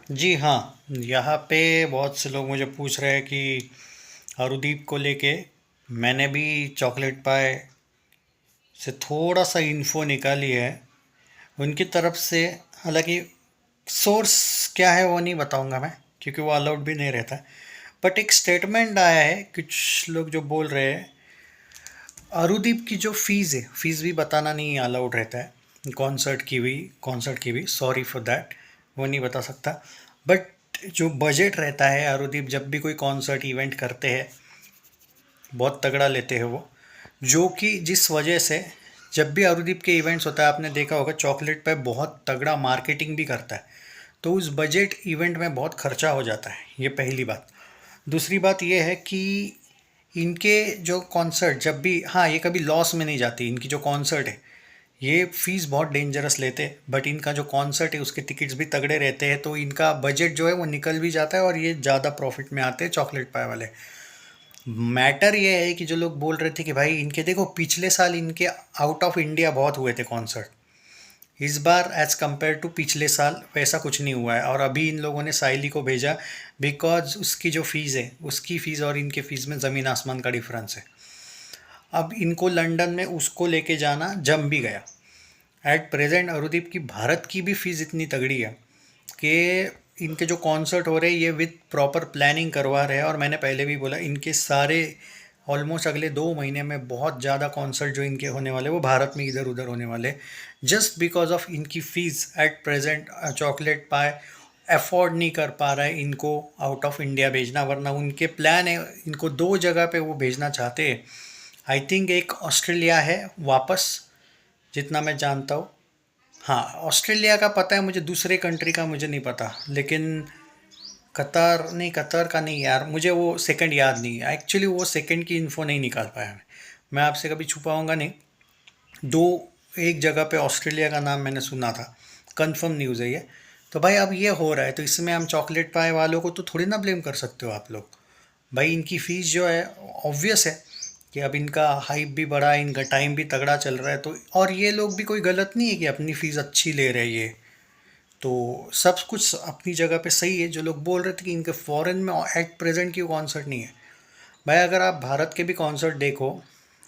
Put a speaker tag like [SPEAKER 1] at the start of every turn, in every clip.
[SPEAKER 1] जी हाँ, यहाँ पे बहुत से लोग मुझे पूछ रहे हैं कि अरुदीप को लेके मैंने भी चॉकलेट पाई से थोड़ा सा इन्फो निकाली है उनकी तरफ से। हालांकि सोर्स क्या है वो नहीं बताऊंगा मैं, क्योंकि वो अलाउड भी नहीं रहता। बट एक स्टेटमेंट आया है, कुछ लोग जो बोल रहे हैं अरुदीप की जो फीस है, फीस भी बताना नहीं अलाउड रहता है। कॉन्सर्ट की भी सॉरी फॉर दैट, वो नहीं बता सकता। बट जो बजट रहता है, अरुदीप जब भी कोई कॉन्सर्ट इवेंट करते हैं बहुत तगड़ा लेते हैं वो। जो कि जिस वजह से जब भी अरुदीप के इवेंट्स होता है, आपने देखा होगा चॉकलेट पे बहुत तगड़ा मार्केटिंग भी करता है। तो उस बजट इवेंट में बहुत खर्चा हो जाता है, ये पहली बात। दूसरी बात ये है कि इनके जो कॉन्सर्ट जब भी, हाँ, ये कभी लॉस में नहीं जाती। इनकी जो कॉन्सर्ट है ये फीस बहुत डेंजरस लेते हैं, बट इनका जो कॉन्सर्ट है उसके टिकट्स भी तगड़े रहते हैं, तो इनका बजट जो है वो निकल भी जाता है और ये ज़्यादा प्रॉफिट में आते हैं चॉकलेट पाई वाले। मैटर ये है कि जो लोग बोल रहे थे कि भाई इनके देखो पिछले साल इनके आउट ऑफ इंडिया बहुत हुए थे कॉन्सर्ट, इस बार एज कंपेयर टू पिछले साल वैसा कुछ नहीं हुआ है। और अभी इन लोगों ने साइली को भेजा बिकॉज उसकी जो फ़ीस है, उसकी फ़ीस और इनके फ़ीस में ज़मीन आसमान का डिफरेंस है। अब इनको लंदन में उसको लेके जाना जम भी गया। एट प्रेजेंट अरुदीप की भारत की भी फ़ीस इतनी तगड़ी है कि इनके जो कॉन्सर्ट हो रहे हैं ये विद प्रॉपर प्लानिंग करवा रहे हैं। और मैंने पहले भी बोला इनके सारे ऑलमोस्ट अगले 2 महीने में बहुत ज़्यादा कॉन्सर्ट जो इनके होने वाले वो भारत में इधर उधर होने वाले, जस्ट बिकॉज ऑफ इनकी fees. At present chocolate pi afford नहीं कर पा रहा है इनको आउट ऑफ इंडिया भेजना, वरना उनके प्लान है इनको 2 जगह पे वो भेजना चाहते हैं। आई थिंक एक ऑस्ट्रेलिया है वापस, जितना मैं जानता हूँ। हाँ, ऑस्ट्रेलिया का पता है मुझे, दूसरे कंट्री का मुझे नहीं पता। लेकिन कतर नहीं, कतर का नहीं यार, मुझे वो सेकंड याद नहीं है एक्चुअली। वो सेकंड की इन्फो नहीं निकाल पाया मैं आपसे कभी छुपाऊंगा नहीं। दो, एक जगह पे ऑस्ट्रेलिया का नाम मैंने सुना था, कंफर्म न्यूज़ है ये। तो भाई अब ये हो रहा है तो इसमें हम चॉकलेट पाई वालों को तो थोड़ी ना ब्लेम कर सकते हो आप लोग। भाई इनकी फ़ीस जो है ऑब्वियस है कि अब इनका हाइप भी बढ़ा है, इनका टाइम भी तगड़ा चल रहा है। तो और ये लोग भी कोई गलत नहीं है कि अपनी फ़ीस अच्छी ले रहे हैं ये। तो सब कुछ अपनी जगह पे सही है। जो लोग बोल रहे थे कि इनके फॉरेन में एट प्रेजेंट की कॉन्सर्ट नहीं है, भाई अगर आप भारत के भी कॉन्सर्ट देखो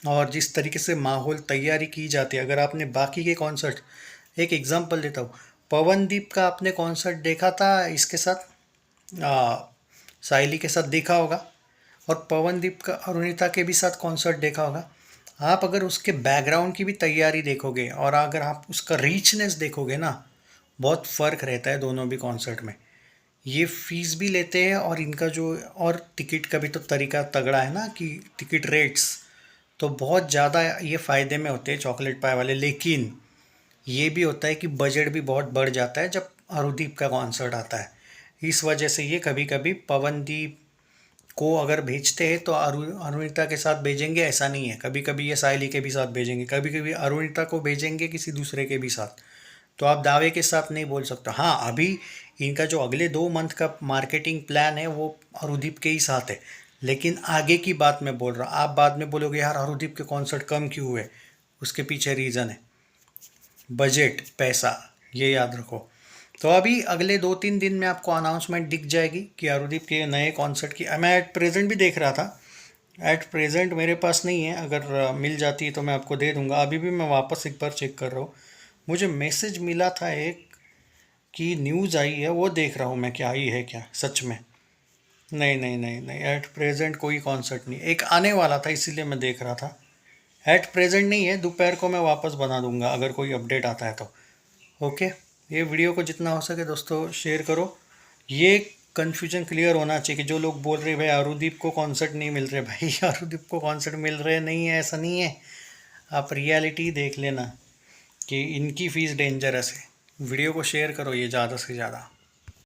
[SPEAKER 1] और जिस तरीके से माहौल तैयारी की जाती है, अगर आपने बाकी के कॉन्सर्ट, एक एग्जांपल देता हूँ, पवनदीप का आपने कॉन्सर्ट देखा था इसके साथ, साइली के साथ देखा होगा, और पवनदीप का अरुणिता के भी साथ कॉन्सर्ट देखा होगा। आप अगर उसके बैकग्राउंड की भी तैयारी देखोगे और अगर आप उसका रीचनेस देखोगे ना, बहुत फ़र्क रहता है दोनों भी कॉन्सर्ट में। ये फीस भी लेते हैं और इनका जो, और टिकट का भी तो तरीका तगड़ा है ना कि टिकट रेट्स तो बहुत ज़्यादा ये फ़ायदे में होते हैं चॉकलेट पाई वाले। लेकिन ये भी होता है कि बजट भी बहुत बढ़ जाता है जब अरुदीप का कॉन्सर्ट आता है। इस वजह से ये कभी कभी पवनदीप को अगर भेजते हैं तो अरुणिता के साथ भेजेंगे ऐसा नहीं है, कभी कभी ये साइली के भी साथ भेजेंगे, कभी कभी अरुणिता को भेजेंगे किसी दूसरे के भी साथ। तो आप दावे के साथ नहीं बोल सकते। हाँ, अभी इनका जो अगले 2 मंथ का मार्केटिंग प्लान है वो अरुदीप के ही साथ है। लेकिन आगे की बात मैं बोल रहा हूँ, आप बाद में बोलोगे यार अरुदीप के कॉन्सर्ट कम क्यों हुए, उसके पीछे रीज़न है बजट, पैसा, ये याद रखो। तो अभी अगले 2-3 दिन में आपको अनाउंसमेंट दिख जाएगी कि अरुदीप के नए कॉन्सर्ट की। मैं एट प्रेजेंट भी देख रहा था, एट प्रेजेंट मेरे पास नहीं है, अगर मिल जाती है तो मैं आपको दे दूंगा। अभी भी मैं वापस एक बार चेक कर रहा हूँ, मुझे मैसेज मिला था एक कि न्यूज़ आई है, वो देख रहा हूँ मैं क्या आई है क्या सच में। नहीं नहीं नहीं नहीं, एट प्रेजेंट कोई कॉन्सर्ट नहीं, एक आने वाला था इसीलिए मैं देख रहा था। एट प्रेजेंट नहीं है, दोपहर को मैं वापस बना दूंगा अगर कोई अपडेट आता है तो। ओके, ये वीडियो को जितना हो सके दोस्तों शेयर करो। ये कन्फ्यूजन क्लियर होना चाहिए कि जो लोग बोल रहे भाई अरुदीप को कॉन्सर्ट नहीं मिल रहे, भाई अरुदीप को कॉन्सर्ट मिल रहे नहीं है ऐसा नहीं है। आप रियलिटी देख लेना कि इनकी फ़ीस डेंजरस है। वीडियो को शेयर करो ये ज़्यादा से ज़्यादा।